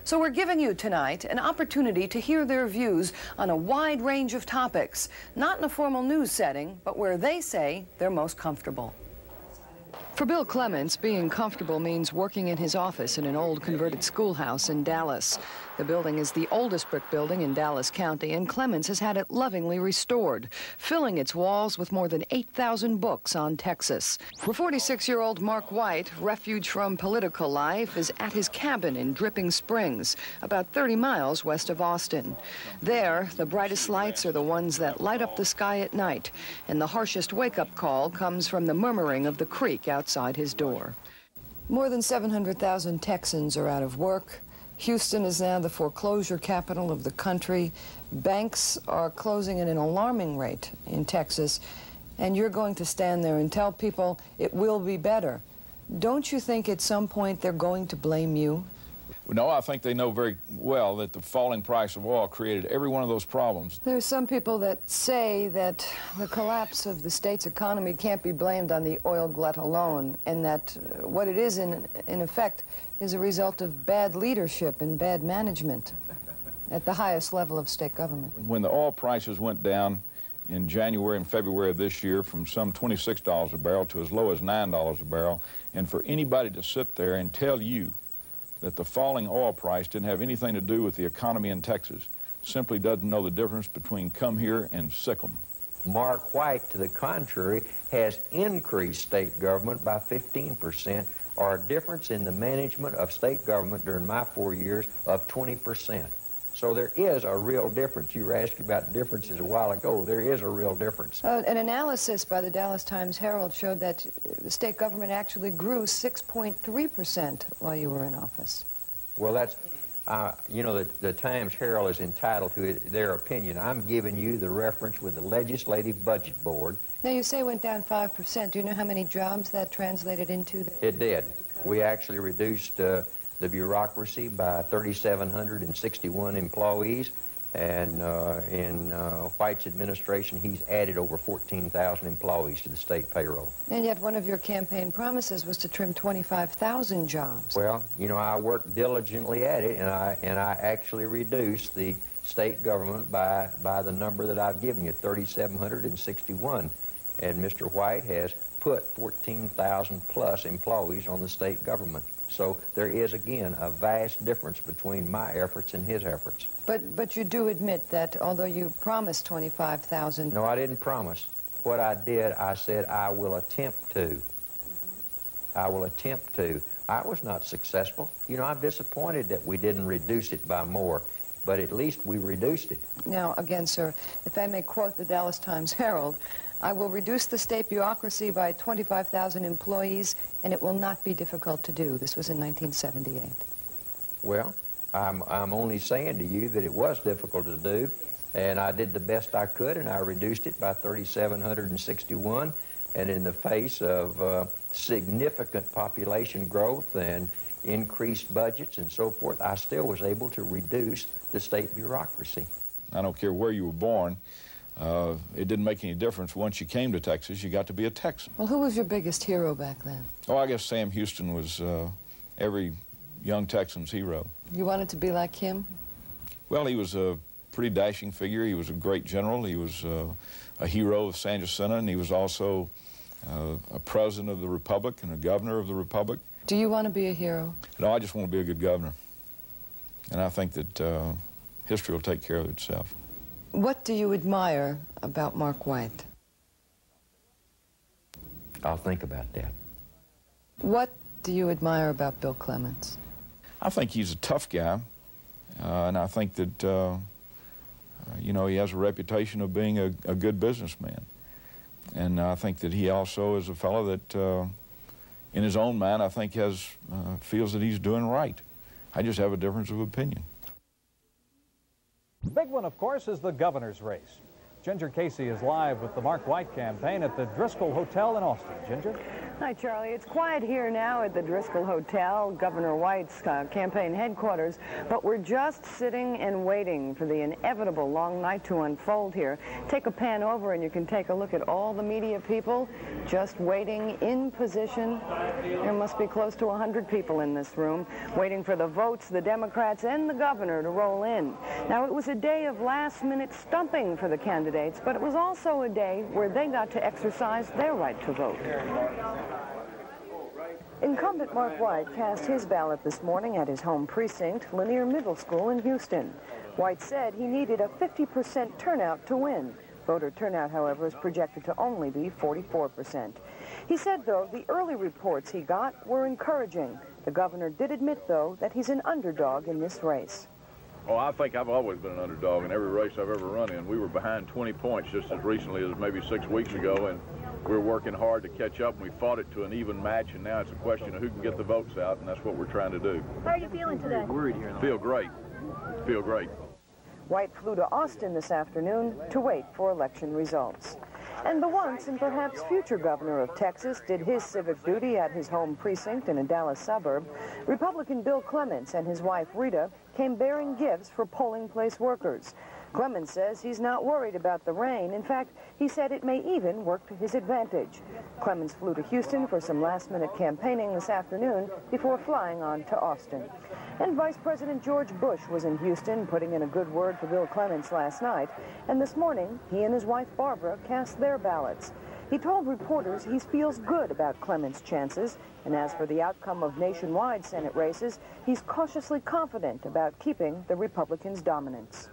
So we're giving you tonight an opportunity to hear their views on a wide range of topics, not in a formal news setting, but where they say they're most comfortable. For Bill Clements, being comfortable means working in his office in an old converted schoolhouse in Dallas. The building is the oldest brick building in Dallas County, and Clements has had it lovingly restored, filling its walls with more than 8,000 books on Texas. For 46-year-old Mark White, refuge from political life is at his cabin in Dripping Springs, about 30 miles west of Austin. There, the brightest lights are the ones that light up the sky at night, and the harshest wake-up call comes from the murmuring of the creek outside his door. More than 700,000 Texans are out of work. Houston is now the foreclosure capital of the country. Banks are closing at an alarming rate in Texas, and you're going to stand there and tell people it will be better. Don't you think at some point they're going to blame you? No, I think they know very well that the falling price of oil created every one of those problems. There are some people that say that the collapse of the state's economy can't be blamed on the oil glut alone, and that what it is, in effect, is a result of bad leadership and bad management at the highest level of state government. When the oil prices went down in January and February of this year from some $26 a barrel to as low as $9 a barrel, and for anybody to sit there and tell you that the falling oil price didn't have anything to do with the economy in Texas simply doesn't know the difference between come here and sick 'em. Mark White, to the contrary, has increased state government by 15%, or a difference in the management of state government during my 4 years of 20%. So there is a real difference. You were asking about differences a while ago. There is a real difference. An analysis by the Dallas Times-Herald showed that the state government actually grew 6.3% while you were in office. Well, that's, you know, the Times-Herald is entitled to their opinion. I'm giving you the reference with the Legislative Budget Board. Now, you say it went down 5%. Do you know how many jobs that translated into? It did. We actually reduced the bureaucracy by 3,761 employees, and in White's administration, he's added over 14,000 employees to the state payroll. And yet one of your campaign promises was to trim 25,000 jobs. Well, you know, I worked diligently at it, and I actually reduced the state government by the number that I've given you, 3,761. And Mr. White has put 14,000 plus employees on the state government. So there is, again, a vast difference between my efforts and his efforts. But you do admit that although you promised 25,000... No, I didn't promise. What I did, I said I will attempt to. I will attempt to. I was not successful. You know, I'm disappointed that we didn't reduce it by more, but at least we reduced it. Now, again, sir, if I may quote the Dallas Times-Herald, I will reduce the state bureaucracy by 25,000 employees, and it will not be difficult to do. This was in 1978. Well, I'm only saying to you that it was difficult to do, and I did the best I could, and I reduced it by 3,761. And in the face of significant population growth and increased budgets and so forth, I still was able to reduce the state bureaucracy. I don't care where you were born. It didn't make any difference. Once you came to Texas, you got to be a Texan. Well, who was your biggest hero back then? Oh, I guess Sam Houston was every young Texan's hero. You wanted to be like him? Well, he was a pretty dashing figure. He was a great general. He was a hero of San Jacinto, and he was also a president of the Republic and a governor of the Republic. Do you want to be a hero? No, I just want to be a good governor. And I think that history will take care of itself. What do you admire about Mark White? I'll think about that. What do you admire about Bill Clements? I think he's a tough guy, and I think that, you know, he has a reputation of being a good businessman. And I think that he also is a fellow that, in his own mind, I think feels that he's doing right. I just have a difference of opinion. The big one, of course, is the governor's race. Ginger Casey is live with the Mark White campaign at the Driscoll Hotel in Austin. Ginger? Hi, Charlie. It's quiet here now at the Driscoll Hotel, Governor White's campaign headquarters, but we're just sitting and waiting for the inevitable long night to unfold here. Take a pan over and you can take a look at all the media people just waiting in position. There must be close to 100 people in this room waiting for the votes, the Democrats and the governor to roll in. Now, it was a day of last-minute stumping for the candidates, but it was also a day where they got to exercise their right to vote. Incumbent Mark White cast his ballot this morning at his home precinct, Lanier Middle School in Houston. White said he needed a 50% turnout to win. Voter turnout, however, is projected to only be 44%. He said, though, the early reports he got were encouraging. The governor did admit, though, that he's an underdog in this race. Oh, I think I've always been an underdog in every race I've ever run in. We were behind 20 points just as recently as maybe 6 weeks ago, and we're working hard to catch up. We fought it to an even match, and now it's a question of who can get the votes out, and that's what we're trying to do. How are you feeling today? Feel great. Feel great. White flew to Austin this afternoon to wait for election results. And the once and perhaps future governor of Texas did his civic duty at his home precinct in a Dallas suburb. Republican Bill Clements and his wife Rita came bearing gifts for polling place workers. Clements says he's not worried about the rain. In fact, he said it may even work to his advantage. Clements flew to Houston for some last-minute campaigning this afternoon before flying on to Austin. And Vice President George Bush was in Houston putting in a good word for Bill Clements last night. And this morning, he and his wife Barbara cast their ballots. He told reporters he feels good about Clements' chances. And as for the outcome of nationwide Senate races, he's cautiously confident about keeping the Republicans' dominance.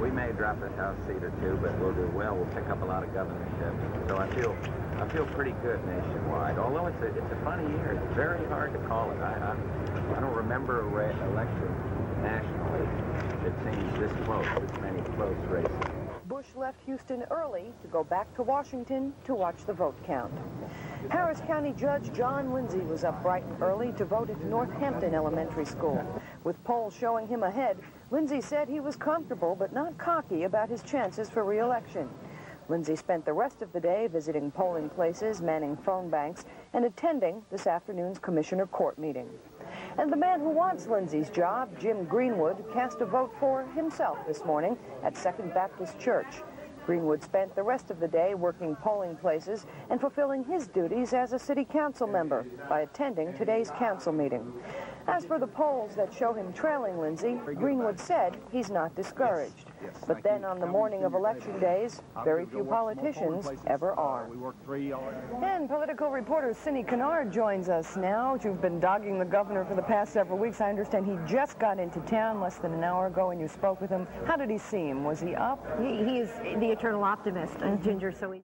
We may drop a House seat or two, but we'll do well. We'll pick up a lot of governorships. So I feel pretty good nationwide. Although it's a funny year, it's very hard to call it. I don't remember an election nationally that seems this close, this many close races. Bush left Houston early to go back to Washington to watch the vote count. Harris County Judge John Lindsay was up bright and early to vote at Northampton Elementary School. With polls showing him ahead, Lindsay said he was comfortable but not cocky about his chances for re-election. Lindsay spent the rest of the day visiting polling places, manning phone banks, and attending this afternoon's Commissioner Court meeting. And the man who wants Lindsay's job, Jim Greenwood, cast a vote for himself this morning at Second Baptist Church. Greenwood spent the rest of the day working polling places and fulfilling his duties as a city council member by attending today's council meeting. As for the polls that show him trailing Lindsay, Greenwood said he's not discouraged. But then on the morning of election days, very few politicians ever are. And political reporter Cindy Kennard joins us now. You've been dogging the governor for the past several weeks. I understand he just got into town less than an hour ago and you spoke with him. How did he seem? Was he up? He is the eternal optimist, Ginger, so he